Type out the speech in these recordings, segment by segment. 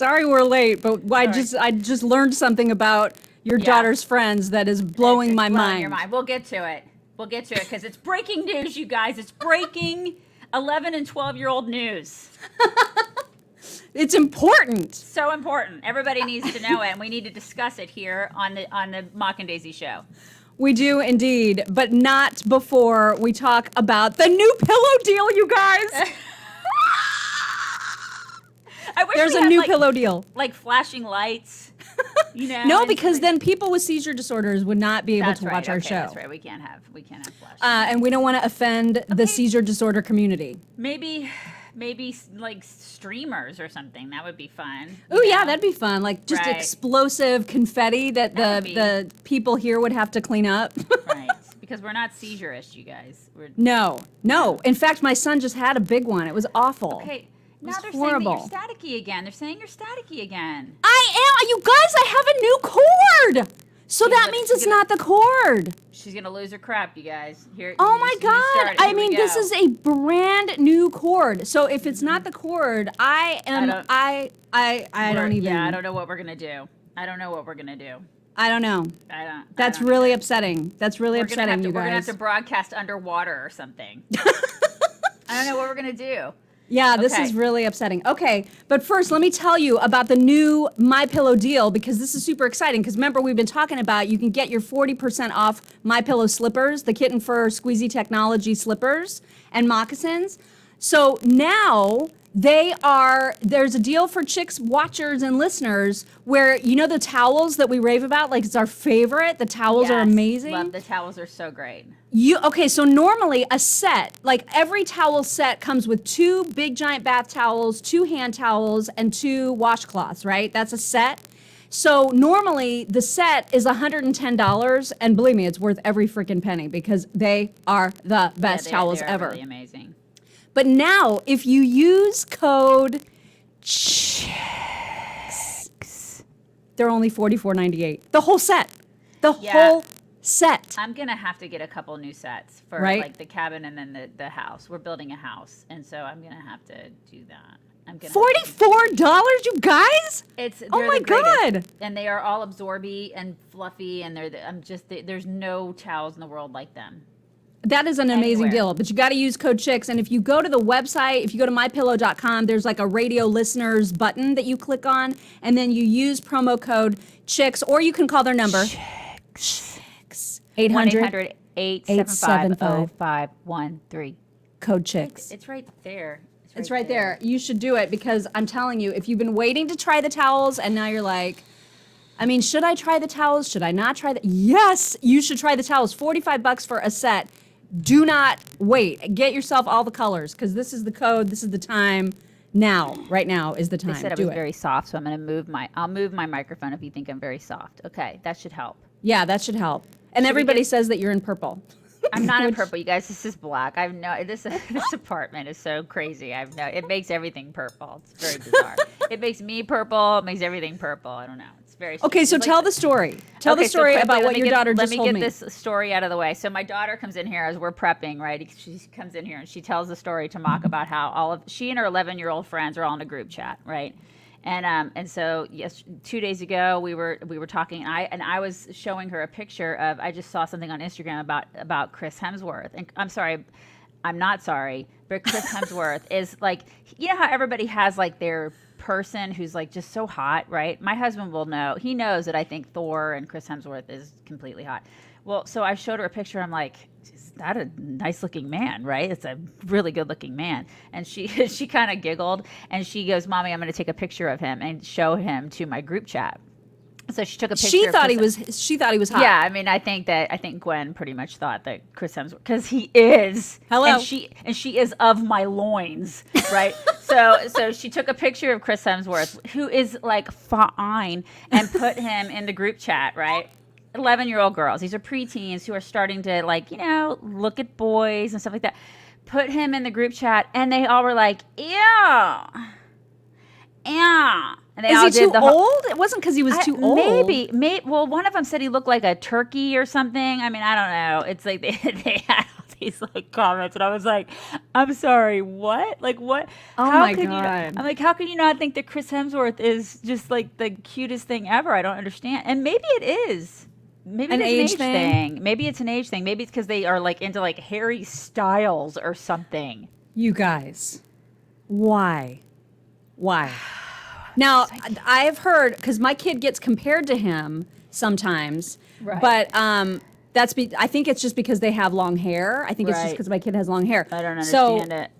Sorry we're late, but I just learned something about your daughter's friends that is blowing my mind. Your mind. We'll get to it. Because it's breaking news, you guys. It's breaking 11 and 12-year-old news. It's important. So important. Everybody needs to know it, and we need to discuss it here on the Mock and Daisy show. We do indeed, but not before we talk about the new pillow deal, you guys. I wish there's we a had, new like, pillow deal. Like flashing lights. You know, no, because then people with seizure disorders would not be able to watch our show. That's right. We can't have flashing. And we don't want to offend the seizure disorder community. Maybe like streamers or something. That would be fun. Oh yeah, that'd be fun. Like just explosive confetti that the people here would have to clean up. Right. Because we're not seizurists, you guys. No. In fact, my son just had a big one. It was awful. Okay. Now they're horrible. saying that you're staticky again. I am. You guys, I have a new cord. So that means it's not the cord. She's going to lose her crap, you guys. Here. Oh my God. I mean, this is a brand new cord. So if it's not the cord, I don't even. Yeah, I don't know what we're going to do. I don't know. That's really upsetting. That's really upsetting, you guys. We're going to have to broadcast underwater or something. I don't know what we're going to do. Yeah, this is really upsetting. Okay, but first, let me tell you about the new MyPillow deal, because this is super exciting. Because remember, we've been talking about you can get your 40% off MyPillow slippers, the kitten fur squeezy technology slippers and moccasins. So now there's a deal for Chicks watchers and listeners where, you know, the towels that we rave about, like it's our favorite. The towels are amazing. Love the towels are so great. So normally a set, like every towel set comes with 2 big giant bath towels, 2 hand towels, and 2 washcloths, right? That's a set. So normally the set is $110, and believe me, it's worth every freaking penny because they are the best towels ever. Really amazing. But now, if you use code CHICKS, they're only $44.98. The whole set. Whole set. I'm going to have to get a couple new sets for like the cabin and then the house. We're building a house, and so I'm going to have to do that. $44, you guys? Oh my God. And they are all absorby and fluffy, and there's no towels in the world like them. That is an amazing deal, but you got to use code CHICKS. And if you go to the website, if you go to mypillow.com, there's like a radio listeners button that you click on, and then you use promo code CHICKS, or you can call their number. CHICKS. 1-800-875-0513. Code CHICKS. It's right there. It's right there. You should do it, because I'm telling you, if you've been waiting to try the towels and now you're like, I mean, should I try the towels? Should I not try the? Yes, you should try the towels. $45 for a set. Do not wait. Get yourself all the colors, because this is the code. This is the time. Now, right now is the time. They said I was very soft, so I'm going to I'll move my microphone if you think I'm very soft. Okay, that should help. Yeah, that should help. And everybody says that you're in purple. I'm not in purple, you guys. This is black. This apartment is so crazy. It makes everything purple. It's very bizarre. It makes me purple. It makes everything purple. I don't know. Okay, so tell the story. Tell the story about what your daughter just told me. Let me get this story out of the way. So my daughter comes in here as we're prepping, right? She comes in here and she tells the story to Mock about how she and her 11-year-old friends are all in a group chat, right? And so 2 days ago we were talking, and I was showing her a picture of, I just saw something on Instagram about Chris Hemsworth, and I'm not sorry, but Chris Hemsworth is like, you know how everybody has like their person who's like just so hot, right? My husband will know. He knows that I think Thor and Chris Hemsworth is completely hot. Well, so I showed her a picture. I'm like, is that a nice looking man, right? It's a really good looking man. And she kind of giggled, and she goes, Mommy, I'm going to take a picture of him and show him to my group chat. So she took a picture. She thought he was hot. Yeah, I mean, I think Gwen pretty much thought that Chris Hemsworth, because he is. Hello. And she is of my loins, right? so she took a picture of Chris Hemsworth, who is like fine, and put him in the group chat, right? 11-year-old girls. These are preteens who are starting to, like, you know, look at boys and stuff like that. Put him in the group chat, and they all were like, ew. Yeah. And they Is he too old? It wasn't because he was too old. Maybe. Well, one of them said he looked like a turkey or something. I mean, I don't know. It's like they had all these like comments, and I was like, I'm sorry, what? Like what? Oh how my can God. I'm like, how can you not think that Chris Hemsworth is just like the cutest thing ever? I don't understand. And maybe it is. Maybe An it's age thing? Maybe it's an age thing. Maybe it's because they are like into like Harry Styles or something. You guys, why? Why? Now, I've heard, because my kid gets compared to him sometimes, Right. but I think it's just because they have long hair. I think it's just Right. because my kid has long hair. I don't understand it.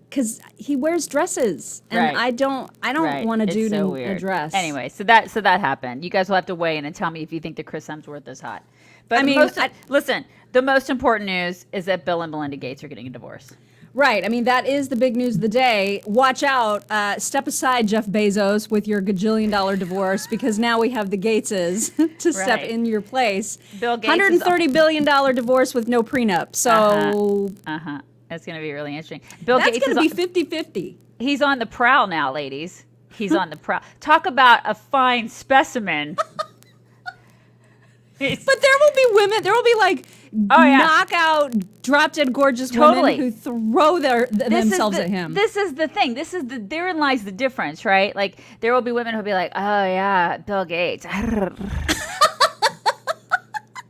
Because he wears dresses, and Right. I don't Right. want to It's do so a weird. dress. Anyway, so that happened. You guys will have to weigh in and tell me if you think that Chris Hemsworth is hot. But I mean, listen, the most important news is that Bill and Melinda Gates are getting a divorce. Right. I mean, that is the big news of the day. Watch out. Step aside, Jeff Bezos, with your gajillion-dollar divorce, because now we have the Gateses to step Right. in your place. Bill Gates is $130 billion divorce with no prenup. So That's going to be really interesting. Bill that's Gates going to is be 50-50. he's on the prowl now, ladies. He's on the prowl. Talk about a fine specimen. But there will be women, there will be like knockout, drop-dead gorgeous Totally. women who throw themselves at him. This is the thing. Therein lies the difference, right? Like there will be women who'll be like, "Oh yeah, Bill Gates."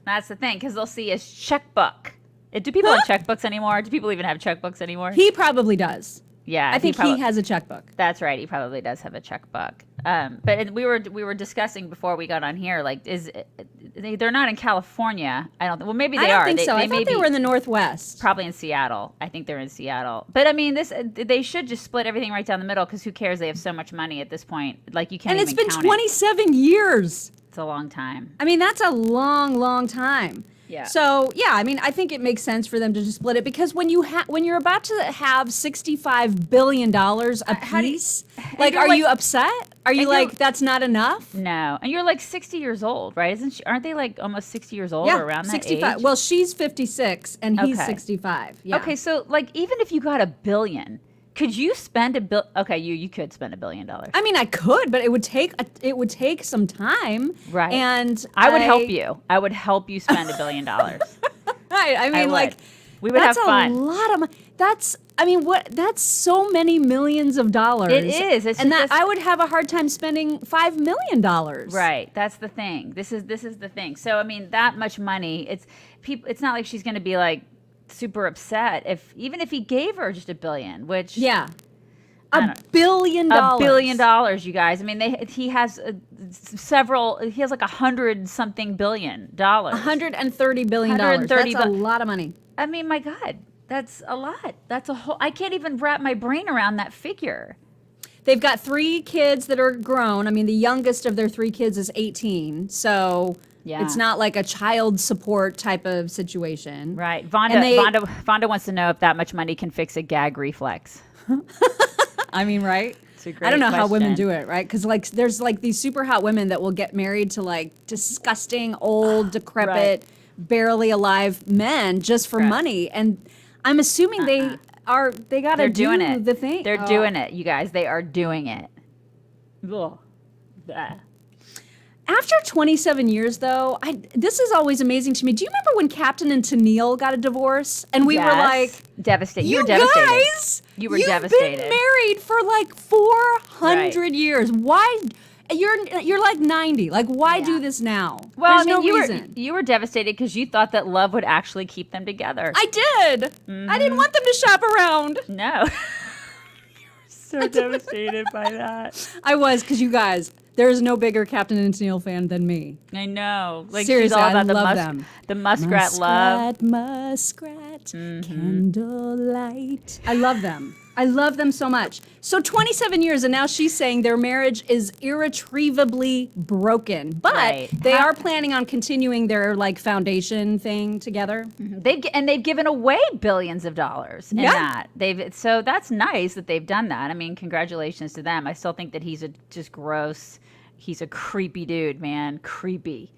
That's the thing, because they'll see his checkbook. Do people have checkbooks anymore? Do people even have checkbooks anymore? He probably does. Yeah, I think he has a checkbook. That's right. He probably does have a checkbook. But we were discussing before we got on here, like, they're not in California? I don't. Well, maybe they are. I don't think so. I may thought they be were in the Northwest. probably in Seattle. I think they're in Seattle. But I mean, they should just split everything right down the middle, because who cares? They have so much money at this point. Like you can't. And it's even been count 27 years. It's a long time. I mean, that's a long, long time. Yeah. So yeah, I mean, I think it makes sense for them to just split it, because when you're about to have $65 billion a piece, like, you're are like- you upset? Are you and like, you're- that's not enough? No, and you're like 60 years old, right? Aren't they like almost 60 years old Yeah, or around that 65. age? Well, she's 56 and he's Okay. 65. Yeah. Okay, so like even if you got $1 billion, could you spend $1 billion? Okay, you could spend $1 billion. I mean, I could, but it would take some time. Right. And I would help you. I would help you spend $1 billion. Right. I mean, would. like, We would have that's fun. a lot of money. That's so many millions of dollars. It is. It's and just- I would have a hard time spending $5 million. Right. That's the thing. This is the thing. So I mean, that much money. It's not like she's going to be like super upset even if he gave her just $1 billion, which Yeah. I $1 don't- billion. $1 billion, you guys. I mean, he has several. He has like 100-something billion dollars. $130 billion. That's a lot of money. I mean, my God, that's a lot. That's a whole. I can't even wrap my brain around that figure. They've got 3 kids that are grown. I mean, the youngest of their 3 kids is 18. So Yeah. it's not like a child support type of situation. Right. And Vonda wants to know if that much money can fix a gag reflex. I mean, right? It's a great I don't know how women question. do it, right? Because like, there's like these super hot women that will get married to like disgusting, old, decrepit, barely alive men just for Right. money, and I'm assuming they got to They're do doing it. the thing. They're doing it, you guys. They are doing it. Ugh. Blah. After 27 years, though, this is always amazing to me. Do you remember when Captain and Tennille got a divorce, and we were Yes. like, devastated. You "You were devastated. guys, You were you've devastated. been married for like 400 Right. years. Why? You're like 90. Like, why Yeah. do this now? Well, There's I mean, no reason. you were devastated because you thought that love would actually keep them together. I did. I didn't want them to shop around. No. You were so devastated by that. I was, because you guys, there's no bigger Captain and Tennille fan than me. I know. Like Seriously, she's all about I love them. the muskrat love. Muskrat, candlelight. I love them. I love them so much. So 27 years, and now she's saying their marriage is irretrievably broken. But Right. they are planning on continuing their like foundation thing together. They've given away billions of dollars in Yeah. that. So that's nice that they've done that. I mean, congratulations to them. I still think that he's just gross. He's a creepy dude, man. Creepy.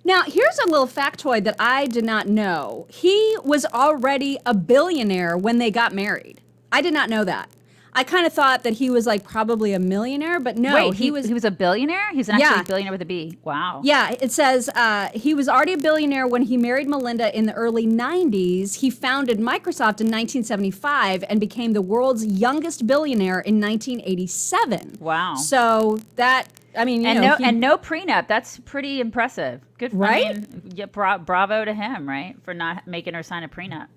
Now, here's a little factoid that I did not know. He was already a billionaire when they got married. I did not know that. I kind of thought that he was like probably a millionaire, but no, Wait, he was a billionaire? He's actually Yeah. a billionaire with a B. Wow. Yeah, it says he was already a billionaire when he married Melinda in the early 90s. He founded Microsoft in 1975 and became the world's youngest billionaire in 1987. Wow. So that, I mean, you And know, no prenup. That's pretty impressive. Good, Right? I mean, yeah, bravo to him, right, for not making her sign a prenup.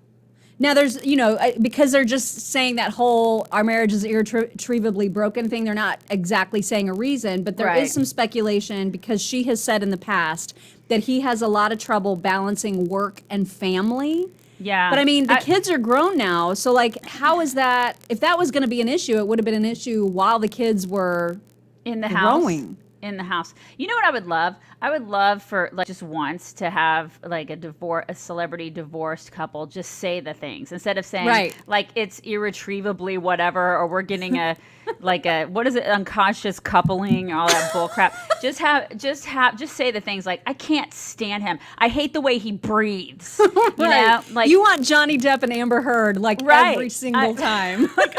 now there's, you know, because they're just saying that whole our marriage is irretrievably broken thing. They're not exactly saying a reason, but there Right. is some speculation because she has said in the past that he has a lot of trouble balancing work and family. Yeah. But I mean, the kids are grown now, so like, how is that? If that was going to be an issue, it would have been an issue while the kids were in the house. growing. In the house. You know what I would love? I would love for like just once to have like a celebrity divorced couple just say the things instead of saying Right. like it's irretrievably whatever, or we're getting a like a what is it, unconscious coupling, all that bull crap. Just say the things like I can't stand him. I hate the way he breathes. You know? Like you want Johnny Depp and Amber Heard like Right. every single time. like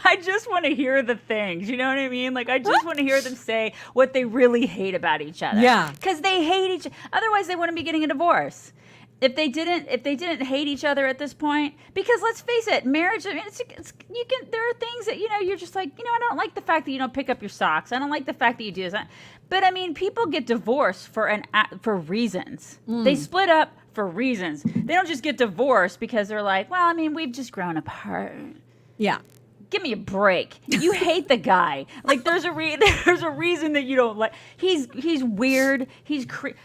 I just want to hear the things. You know what I mean? Like I just want to hear them say what they really hate about each other. Yeah. Because they hate each. Otherwise, they wouldn't be getting a divorce. If they didn't hate each other at this point, because let's face it, marriage. I mean, you can. There are things that you're just like, I don't like the fact that you don't pick up your socks. I don't like the fact that you do this. But I mean, people get divorced for reasons. They split up for reasons. They don't just get divorced because they're like, well, I mean, we've just grown apart. Yeah. Give me a break. You hate the guy. Like there's a reason that you don't like. He's weird.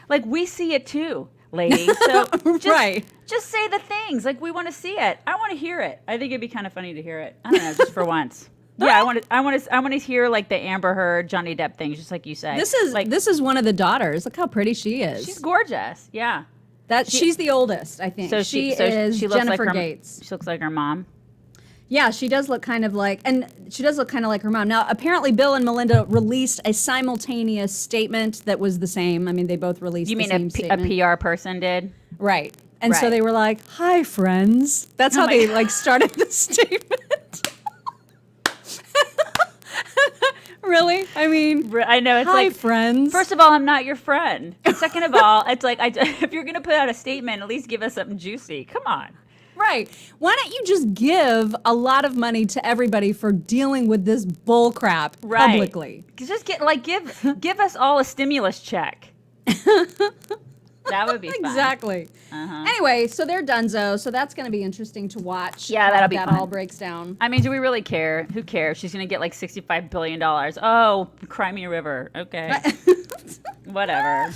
Like we see it too, ladies. So just say the things. Like we want to see it. I want to hear it. I think it'd be kind of funny to hear it. I don't know, just for once. Yeah, I want to hear like the Amber Heard, Johnny Depp things, just like you say. This is one of the daughters. Look how pretty she is. She's gorgeous. Yeah. She's the oldest, I think. So she looks Jennifer like Gates. She looks like her mom. Yeah, she does look kind of like her mom. Now, apparently, Bill and Melinda released a simultaneous statement that was the same. I mean, they both released the same statement. A PR person did? Right. And so Right. they were like, "Hi, friends." That's how they like started the statement. Really? I mean, I know it's hi, like friends. First of all, I'm not your friend. Second of all, it's like if you're gonna put out a statement, at least give us something juicy. Come on. Right. Why don't you just give a lot of money to everybody for dealing with this bull crap publicly? Just give us all a stimulus check. That would be fun. Exactly. Anyway, so they're donezo. So that's going to be interesting to watch. Yeah, that'll be that fun. all breaks down. I mean, do we really care? Who cares? She's gonna get like $65 billion. Oh, cry me a river. Okay. Whatever.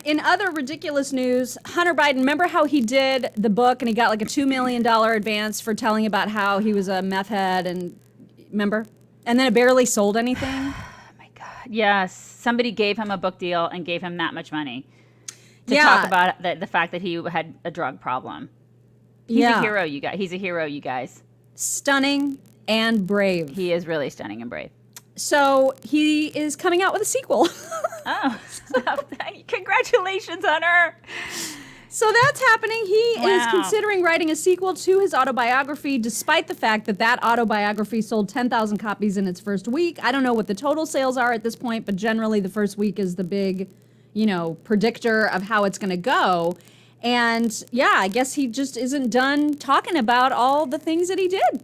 In other ridiculous news, Hunter Biden, remember how he did the book and he got like a $2 million advance for telling about how he was a meth head and remember? And then it barely sold anything? Oh my God. Yes. Somebody gave him a book deal and gave him that much money to talk about the fact that he had a drug problem. He's a hero, you guys. He's a hero, you guys. Stunning and brave. He is really stunning and brave. So he is coming out with a sequel. Oh, congratulations, Hunter. So that's happening. He is Wow. considering writing a sequel to his autobiography, despite the fact that that autobiography sold 10,000 copies in its first week. I don't know what the total sales are at this point, but generally the first week is the big, predictor of how it's going to go. And yeah, I guess he just isn't done talking about all the things that he did.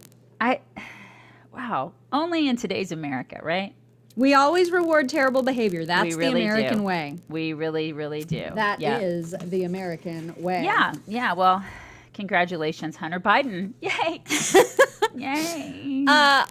Wow. Only in today's America, right? We always reward terrible behavior. That's We really the American do. way. We really, really do. That is the American way. Yeah. Well, congratulations, Hunter Biden. Yay. Yay.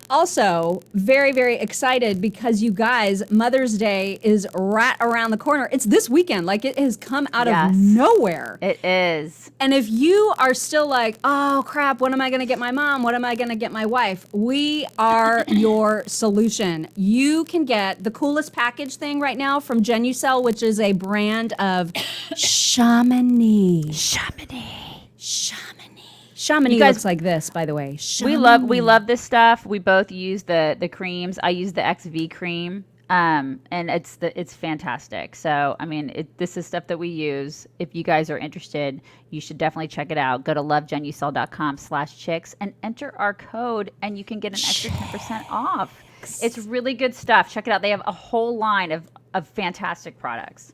Also, very, very excited because you guys, Mother's Day is right around the corner. It's this weekend. Like, it has come out of nowhere. It is. And if you are still like, oh, crap, what am I going to get my mom? What am I going to get my wife? We are your solution. You can get the coolest package thing right now from Genucel, which is a brand of Chamonix. Chamonix guys- looks like this, by the way. We love this stuff. We both use the creams. I use the XV cream. And it's fantastic. So, I mean, this is stuff that we use. If you guys are interested, you should definitely check it out. Go to lovegenucell.com/chicks and enter our code, and you can get an extra 10% off. It's really good stuff. Check it out. They have a whole line of fantastic products.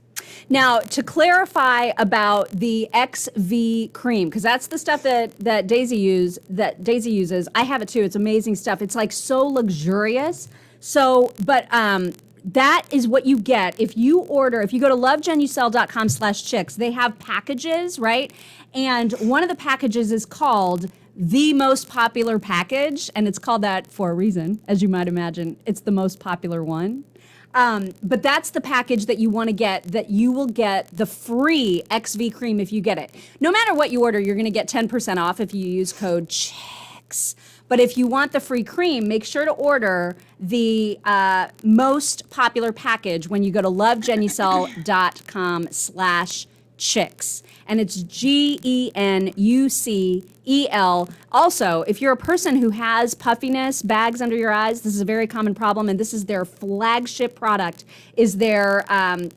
Now, to clarify about the XV cream, because that's the stuff that Daisy uses. I have it too. It's amazing stuff. It's like so luxurious. So, but that is what you get if you go to lovegenucell.com/chicks. They have packages, right? And one of the packages is called the most popular package, and it's called that for a reason, as you might imagine. It's the most popular one. But that's the package that you want to get, that you will get the free XV cream if you get it. No matter what you order, you're going to get 10% off if you use code CHICKS. But if you want the free cream, make sure to order the most popular package when you go to lovegenucell.com/chicks. And it's GENUCEL. Also, if you're a person who has puffiness, bags under your eyes, this is a very common problem, and this is their flagship product, is their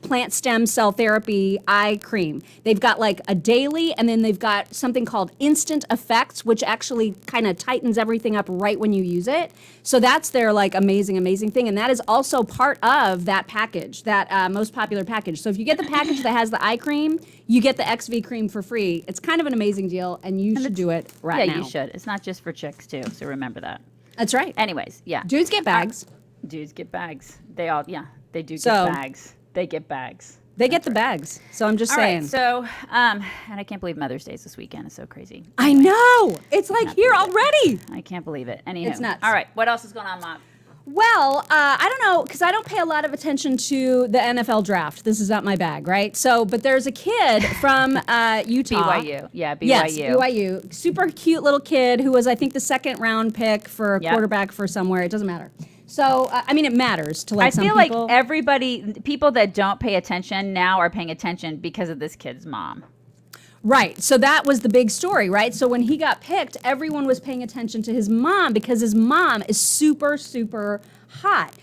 plant stem cell therapy eye cream. They've got like a daily, and then they've got something called Instant Effects, which actually kind of tightens everything up right when you use it. So that's their like amazing thing, and that is also part of that package, that most popular package. So if you get the package that has the eye cream, you get the XV cream for free. It's kind of an amazing deal, and you should do it right now. Yeah, you should. It's not just for chicks too, so remember that. That's right. Anyways, yeah. Dudes get bags. Dudes get bags. They all, yeah, they do get bags. They get bags. They get the bags. So I'm just saying. All right, so, and I can't believe Mother's Day is this weekend. It's so crazy. I know. It's like here already. I can't believe it. Anywho. It's nuts. All right, what else is going on, Mom? Well, I don't know, because I don't pay a lot of attention to the NFL draft. This is not my bag, right? So, but there's a kid from Utah. BYU. Yeah, BYU. Yes, BYU. Super cute little kid who was, I think, the second round pick for a quarterback for somewhere. It doesn't matter. So, I mean, it matters to like some people. I feel like people that don't pay attention now are paying attention because of this kid's mom. Right. So that was the big story, right? So when he got picked, everyone was paying attention to his mom because his mom is super, super hot.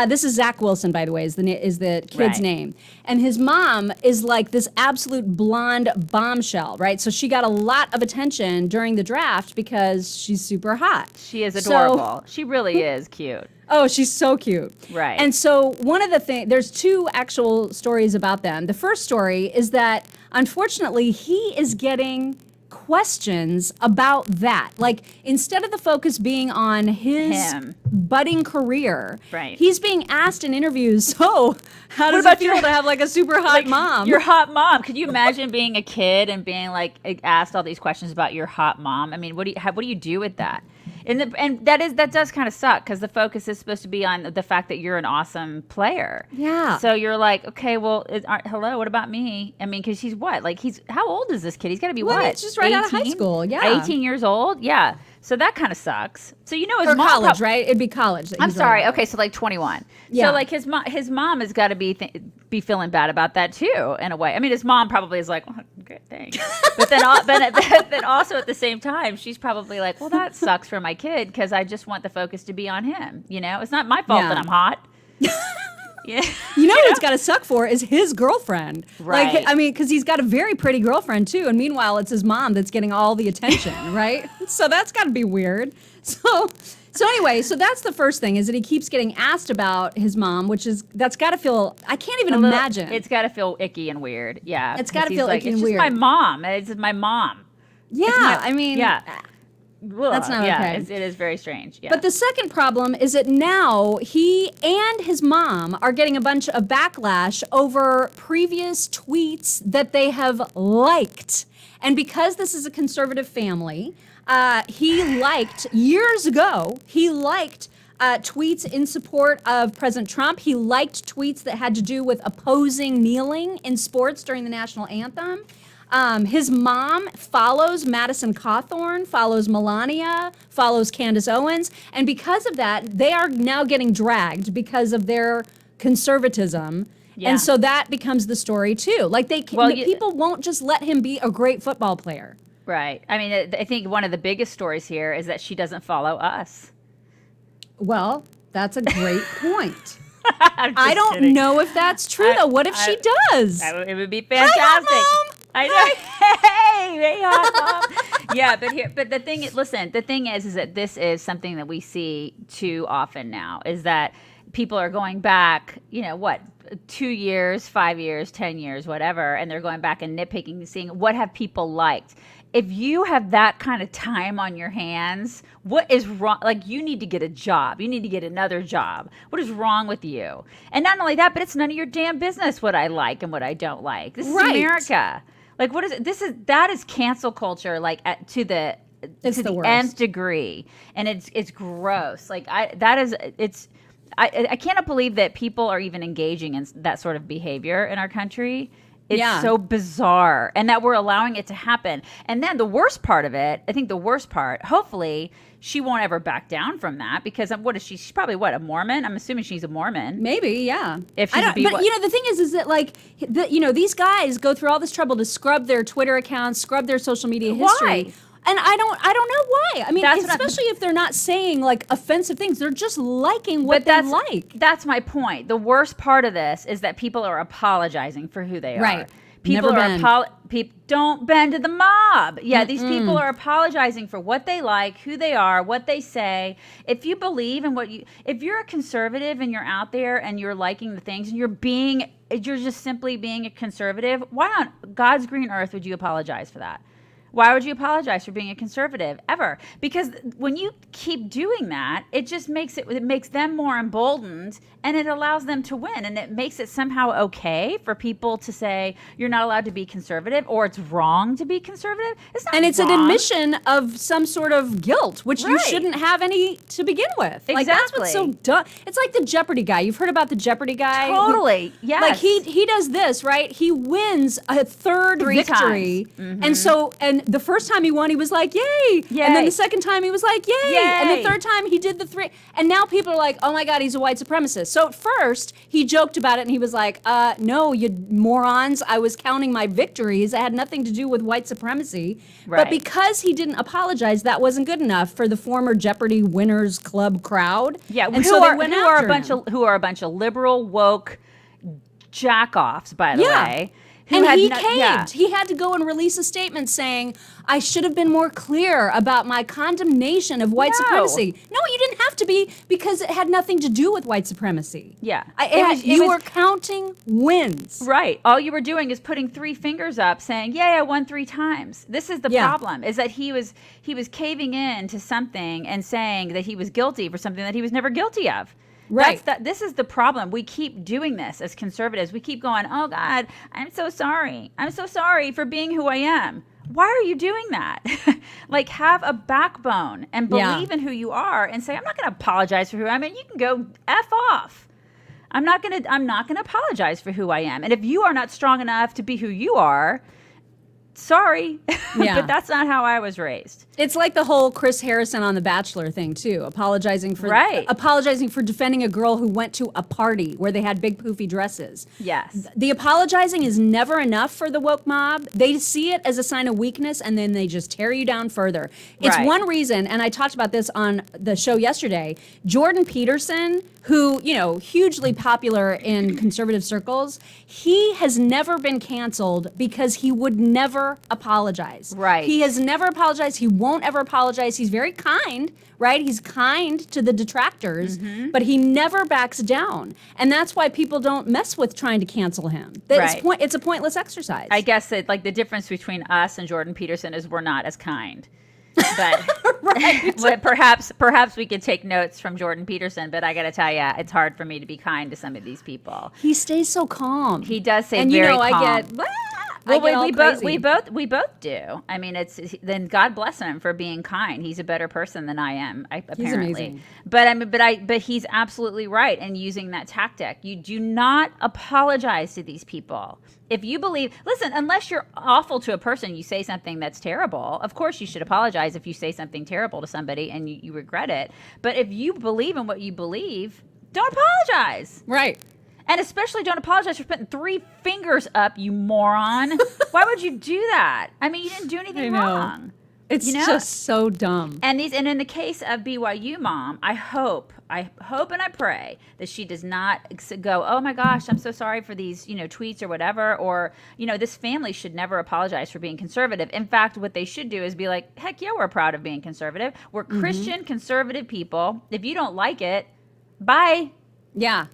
This is Zach Wilson, by the way, is the kid's name. And his mom is like this absolute blonde bombshell, right? So she got a lot of attention during the draft because she's super hot. She is adorable. She really is cute. Oh, she's so cute. Right. And so one of the things, there's two actual stories about them. The first story is that, unfortunately, he is getting questions about that. Like, instead of the focus being on his budding career, he's being asked in interviews, so how does it feel to have like a super hot mom? Your hot mom. Could you imagine being a kid and being like asked all these questions about your hot mom? I mean, what do you do with that? And that does kind of suck because the focus is supposed to be on the fact that you're an awesome player. Yeah. So you're like, okay, well, hello, what about me? I mean, because he's what? Like, how old is this kid? He's got to be what? He's just right out of high school. Yeah. 18 years old. Yeah. So that kind of sucks. So his or mom college, right? It'd be college. I'm sorry. Okay, so like 21. Yeah. So like his mom has got to be feeling bad about that too, in a way. I mean, his mom probably is like, oh, great, thanks. But then also at the same time, she's probably like, well, that sucks for my kid because I just want the focus to be on him. You know, it's not my fault that I'm hot. Yeah. You know who's got to suck for is his girlfriend. Right. Like, I mean, because he's got a very pretty girlfriend too, and meanwhile, it's his mom that's getting all the attention, right? So that's got to be weird. So anyway, so that's the first thing is that he keeps getting asked about his mom, that's got to feel. I can't even imagine. It's got to feel icky and weird. Yeah. It's got to feel icky and weird. It's just my mom. It's my mom. Yeah. I mean. Yeah. That's not okay. It is very strange. Yeah. But the second problem is that now he and his mom are getting a bunch of backlash over previous tweets that they have liked. And because this is a conservative family, years ago, he liked tweets in support of President Trump. He liked tweets that had to do with opposing kneeling in sports during the national anthem. His mom follows Madison Cawthorn, follows Melania, follows Candace Owens, and because of that, they are now getting dragged because of their conservatism. Yeah. And so that becomes the story too. Like people won't just let him be a great football player. Right. I mean, I think one of the biggest stories here is that she doesn't follow us. Well, that's a great point. I don't kidding. know if that's true though. What if she does? It would be fantastic. Hi, Mom. I know. Hey, hot mom. Yeah, but the thing is, listen, the thing is that this is something that we see too often now, is that people are going back, 2 years, 5 years, 10 years, whatever, and they're going back and nitpicking and seeing what have people liked. If you have that kind of time on your hands, what is wrong? Like, you need to get a job. You need to get another job. What is wrong with you? And not only that, but it's none of your damn business what I like and what I don't like. This is America. Like, what is it? That is cancel culture, like to the nth degree, and it's gross. Like I cannot believe that people are even engaging in that sort of behavior in our country. It's so bizarre, and that we're allowing it to happen. And then the worst part of it, I think the worst part, hopefully she won't ever back down from that, because what is she? She's probably a Mormon? I'm assuming she's a Mormon. Maybe, yeah. If she's but the thing is that like these guys go through all this trouble to scrub their Twitter accounts, scrub their social media history. Why? And I don't know why. I mean, especially if they're not saying like offensive things, they're just liking what they like. That's my point. The worst part of this is that people are apologizing for who they are. Right. People don't bend to the mob. Yeah, these people are apologizing for what they like, who they are, what they say. If you believe in if you're a conservative and you're out there and you're liking the things and you're just simply being a conservative, why on God's green earth would you apologize for that? Why would you apologize for being a conservative ever? Because when you keep doing that, it just makes them more emboldened, and it allows them to win, and it makes it somehow okay for people to say you're not allowed to be conservative, or it's wrong to be conservative. It's not, and it's an admission of some sort of guilt, which you shouldn't have any to begin with. Exactly. Like, that's what's so dumb. It's like the Jeopardy guy. You've heard about the Jeopardy guy? Totally. Yes. Like he does this, right? He wins a third victory, and the first time he won, he was like, yay! And then the second time he was like, yay! And the third time he did the three. And now people are like, oh my God, he's a white supremacist. So at first, he joked about it and he was like, no, you morons, I was counting my victories. It had nothing to do with white supremacy. Right. But because he didn't apologize, that wasn't good enough for the former Jeopardy Winners Club crowd. Yeah, and who are a bunch of liberal, woke jack-offs, by the way. And he caved. Yeah. He had to go and release a statement saying, I should have been more clear about my condemnation of white supremacy. No, you didn't have to be, because it had nothing to do with white supremacy. Yeah. You were counting wins. Right. All you were doing is putting 3 fingers up saying, yay, I won 3 times. This is the problem, is that he was caving in to something and saying that he was guilty for something that he was never guilty of. Right. This is the problem. We keep doing this as conservatives. We keep going, oh God, I'm so sorry. I'm so sorry for being who I am. Why are you doing that? Like, have a backbone and believe in who you are, and say, I'm not going to apologize for who I am. You can go F off. I'm not going to apologize for who I am. And if you are not strong enough to be who you are, sorry, but that's not how I was raised. It's like the whole Chris Harrison on The Bachelor thing too, apologizing for defending a girl who went to a party where they had big poofy dresses. Yes. The apologizing is never enough for the woke mob. They see it as a sign of weakness, and then they just tear you down further. It's one reason, and I talked about this on the show yesterday, Jordan Peterson, who, hugely popular in conservative circles, he has never been canceled because he would never apologize. Right. He has never apologized. He won't ever apologize. He's very kind, right? He's kind to the detractors, but he never backs down. And that's why people don't mess with trying to cancel him. It's a pointless exercise. I guess that, like, the difference between us and Jordan Peterson is we're not as kind. But, but perhaps we could take notes from Jordan Peterson. But I got to tell you, it's hard for me to be kind to some of these people. He stays so calm. He does stay very calm. I get. We both do. I mean, then God bless him for being kind. He's a better person than I am, apparently. He's amazing. But he's absolutely right in using that tactic. You do not apologize to these people. If you believe, listen, unless you're awful to a person, you say something that's terrible, of course you should apologize if you say something terrible to somebody and you regret it. But if you believe in what you believe, don't apologize. Right. And especially don't apologize for putting 3 fingers up, you moron. Why would you do that? I mean, you didn't do anything wrong. It's just so dumb. And in the case of BYU mom, I hope and I pray that she does not go, oh my gosh, I'm so sorry for these, tweets or whatever, or, this family should never apologize for being conservative. In fact, what they should do is be like, heck yeah, we're proud of being conservative. We're Christian conservative people. If you don't like it, bye. Yeah.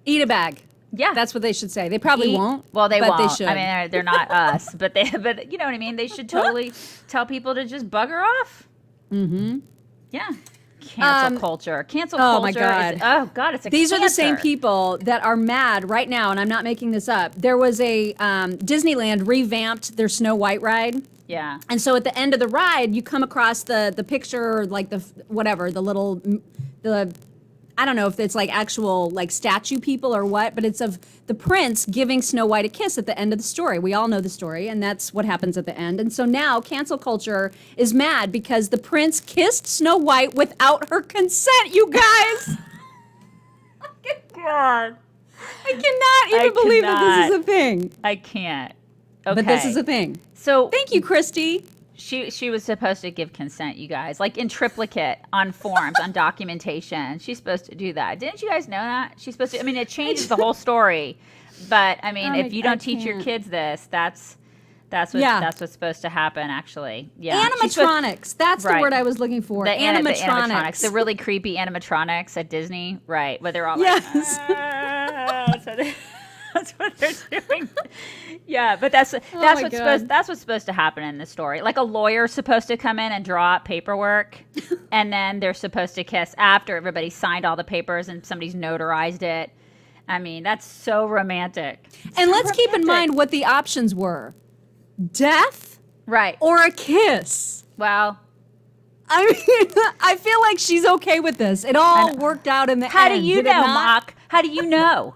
Eat a bag. Yeah, that's what they should say. They probably won't. Well, they won't. They should. I mean, they're not us, but you know what I mean. They should totally tell people to just bugger off. Mm-hmm. Yeah. Cancel culture. Cancel culture. Oh my God. It's a These cancer. are the same people that are mad right now, and I'm not making this up. There was a Disneyland revamped their Snow White ride. Yeah. And so at the end of the ride, you come across the picture, or like the I don't know if it's like actual like statue people or what, but it's of the prince giving Snow White a kiss at the end of the story. We all know the story, and that's what happens at the end. And so now cancel culture is mad because the prince kissed Snow White without her consent, you guys. God. I cannot even believe that this is a thing. I can't. Okay. But this is a thing. So thank you, Christy. She was supposed to give consent, you guys, like in triplicate on forms, on documentation. She's supposed to do that. Didn't you guys know that? She's supposed to. I mean, it changes the whole story. But I mean, if you don't teach your kids this, that's what's supposed to happen. Actually, yeah. Animatronics. That's the word I was looking for. The animatronics. The really creepy animatronics at Disney, right? Where they're all like, that's what they're doing. Yeah, but that's what's supposed to happen in the story. Like a lawyer's supposed to come in and draw up paperwork, and then they're supposed to kiss after everybody signed all the papers and somebody's notarized it. I mean, that's so romantic. And let's keep in mind what the options were: death, right, or a kiss. Well, I mean, I feel like she's okay with this. It all worked out in the end. How do you know, Mock? How do you know?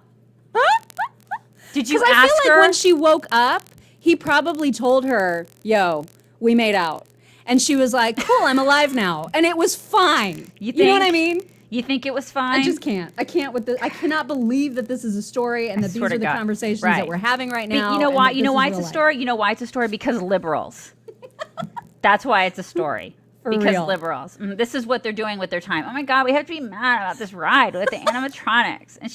Did you ask her? Because I feel like when she woke up, he probably told her, yo, we made out. And she was like, cool, I'm alive now. And it was fine. You know what I mean? You think it was fine? I just can't. I cannot believe that this is a story and that these are the conversations that we're having right now. But you know why? You know why it's a story? You know why it's a story? Because liberals. That's why it's a story. Because liberals. This is what they're doing with their time. Oh my God, we have to be mad about this ride with the animatronics. And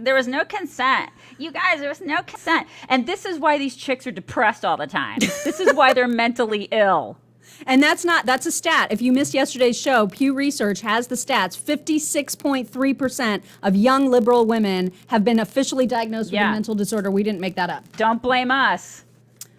there was no consent. You guys, there was no consent. And this is why these chicks are depressed all the time. This is why they're mentally ill. And that's a stat. If you missed yesterday's show, Pew Research has the stats. 56.3% of young liberal women have been officially diagnosed with a mental disorder. We didn't make that up. Don't blame us.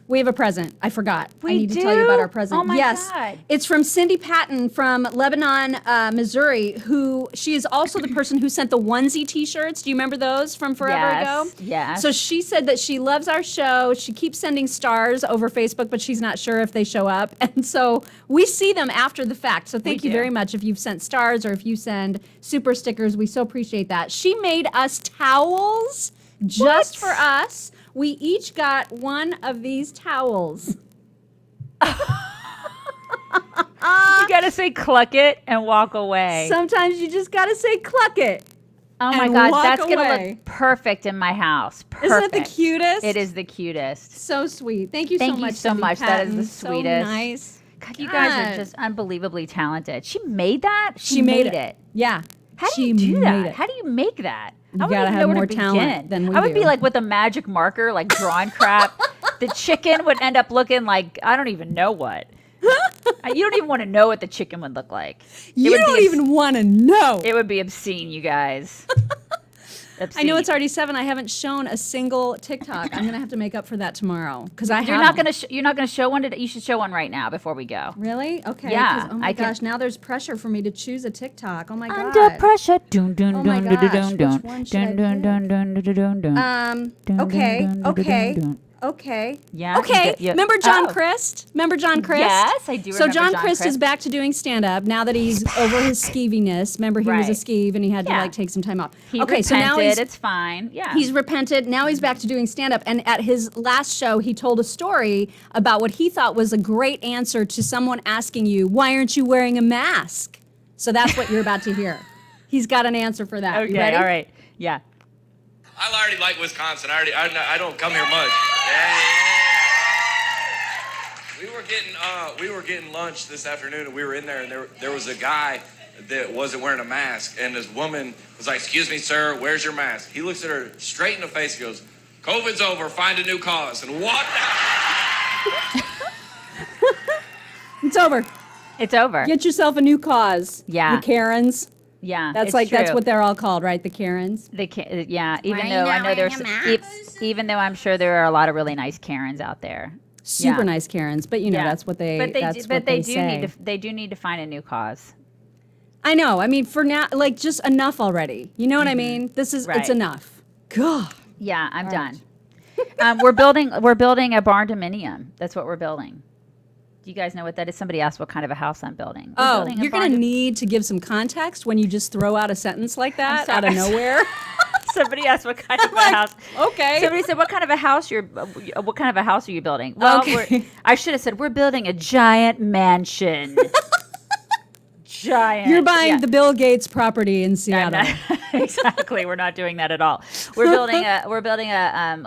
We have a present. I forgot. I need to tell you about our present. Oh my God. It's from Cindy Patton from Lebanon, Missouri, who she is also the person who sent the onesie t-shirts. Do you remember those from forever ago? Yes. So she said that she loves our show. She keeps sending stars over Facebook, but she's not sure if they show up. And so we see them after the fact. So thank you very much if you've sent stars or if you send super stickers. We so appreciate that. She made us towels just for us. We each got one of these towels. You gotta say cluck it and walk away. Sometimes you just gotta say cluck it. Oh my God, that's gonna look perfect in my house. Perfect. Isn't it the cutest? It is the cutest. So sweet. Thank you so much. Thank you so much. That is the sweetest. So nice. God, you guys are just unbelievably talented. She made that? She made it. Yeah. How do you do that? How do you make that? You gotta have more talent than we do. I would be like with a magic marker, like drawing crap. The chicken would end up looking like, I don't even know what. You don't even want to know what the chicken would look like. You don't even want to know. It would be obscene, you guys. I know it's already 7. I haven't shown a single TikTok. I'm gonna have to make up for that tomorrow because you're not gonna show one today. You should show one right now before we go. Really? Okay. Yeah. Oh my gosh! Now there's pressure for me to choose a TikTok. Oh my God. Under pressure. Oh my gosh. Which one should I pick? Okay. Yeah. Okay. Remember John Christ? Yes, I do. So John Christ is back to doing stand-up now that he's over his skeeviness. Remember, he was a skeeve and he had to take some time off. He repented. So now it's fine. Yeah. He's repented. Now he's back to doing stand-up. And at his last show, he told a story about what he thought was a great answer to someone asking you, "Why aren't you wearing a mask?" So that's what you're about to hear. He's got an answer for that. Okay. You ready? All right. Yeah. I already like Wisconsin. I don't come here much. Yeah. We were we were getting lunch this afternoon, and we were in there, and there was a guy that wasn't wearing a mask, and this woman was like, "Excuse me, sir, where's your mask?" He looks at her straight in the face, and goes, "COVID's over, find a new cause," and walked out. It's over. It's over. Get yourself a new cause. Yeah. The Karens. Yeah, That's it's like that's true. what they're all called, right? The Karens. Yeah, even Why though I not know there's wearing a mask? even though I'm sure there are a lot of really nice Karens out there. Super Yeah. nice Karens, but you know Yeah. that's what they. But they that's do, what but they they do say. need to they do need to find a new cause. I know. I mean, for now, like just enough already. You know what I mean? This is Right. it's enough. God. Yeah, I'm All done. We're building a barn dominium. That's what we're building. Do you guys know what that is? Somebody asked what kind of a house I'm building. We're Oh, building a you're barn going to dom- need to give some context when you just throw out a sentence like that sorry. out of nowhere. Somebody asked what kind of a Like, house. okay. Somebody said, "What kind of a house what kind of a house are you building?" Well, Okay. I should have said, "We're building a giant mansion." Giant. You're buying yeah. the Bill Gates property in I'm Seattle. not- exactly. We're not doing that at all. We're building a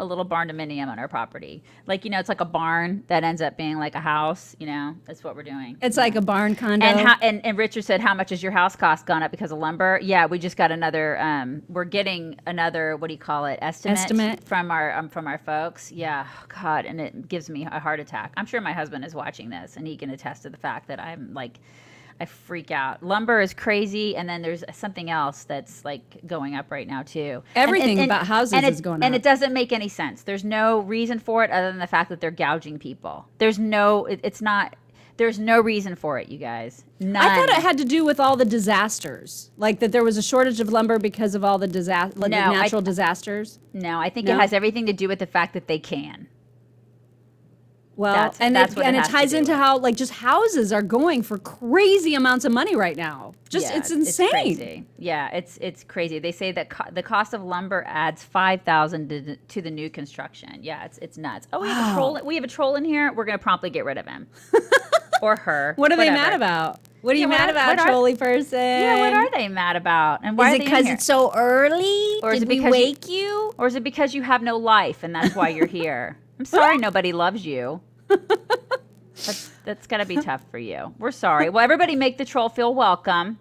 little barn dominium on our property. Like, it's like a barn that ends up being like a house. That's what we're doing. It's like a barn condo. And Richard said, "How much has your house cost gone up because of lumber?" Yeah, we just got another. We're getting another. What do you call it? Estimate from our folks. Yeah, oh, God, and it gives me a heart attack. I'm sure my husband is watching this, and he can attest to the fact that I'm like, I freak out. Lumber is crazy, and then there's something else that's like going up right now too. Everything about houses is going and up. it doesn't make any sense. There's no reason for it other than the fact that they're gouging people. There's no. It's not. There's no reason for it, you guys. None. I thought it had to do with all the disasters, like that there was a shortage of lumber because of all the the natural disasters. No, I think No? it has everything to do with the fact that they can. Well, That's and what it it has to ties do into with. how like just houses are going for crazy amounts of money right now. Just Yeah, it's insane. crazy. Yeah, it's crazy. They say that the cost of lumber adds $5,000 to the new construction. Yeah, it's nuts. Oh, we have a troll. We have a troll in here. We're gonna promptly get rid of him or her. What are they whatever. mad about? What are you Yeah, mad about, trolley person? Yeah, what are they mad about? And why Is are it they in because here? it's so early? Or is Did it we because wake you? Or is it because you have no life and that's why you're here? I'm sorry nobody loves you. That's gotta be tough for you. We're sorry. Well, everybody make the troll feel welcome.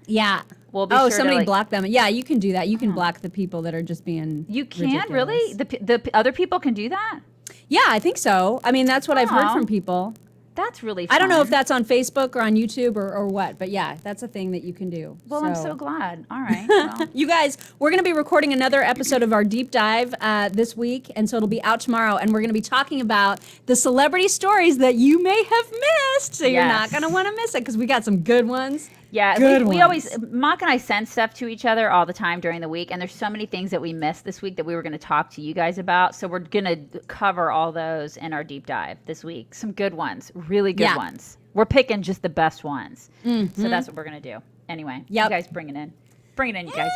Yeah. We'll be Oh, sure to, somebody like- blocked them. Yeah, you can do that. You can block the people that are just being. You can ridiculous. really? The other people can do that? Yeah, I think so. I mean, that's what I've heard Oh. from people. That's really fun. I don't know if that's on Facebook or on YouTube or what, but yeah, that's a thing that you can do. Well, I'm so glad. All right. Well, You guys, we're going to be recording another episode of our deep dive this week, and so it'll be out tomorrow, and we're going to be talking about the celebrity stories that you may have missed. So you're not Yes. going to want to miss it because we got some good ones. yeah, Good we ones. always, Mock and I send stuff to each other all the time during the week, and there's so many things that we missed this week that we were going to talk to you guys about. So we're going to cover all those in our deep dive this week. Some good ones, really good Yeah. ones. We're picking just the best ones. So that's what we're going to do. Anyway, Yep. you guys bring it in. Bring it in, you guys.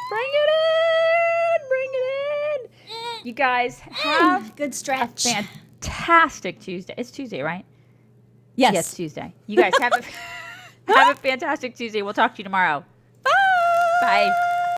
Bring it in. Bring it in. You guys have Good a stretch. fantastic Tuesday. It's Tuesday, right? Yes. Yes, Tuesday. You guys have a fantastic Tuesday. We'll talk to you tomorrow. Bye. Bye.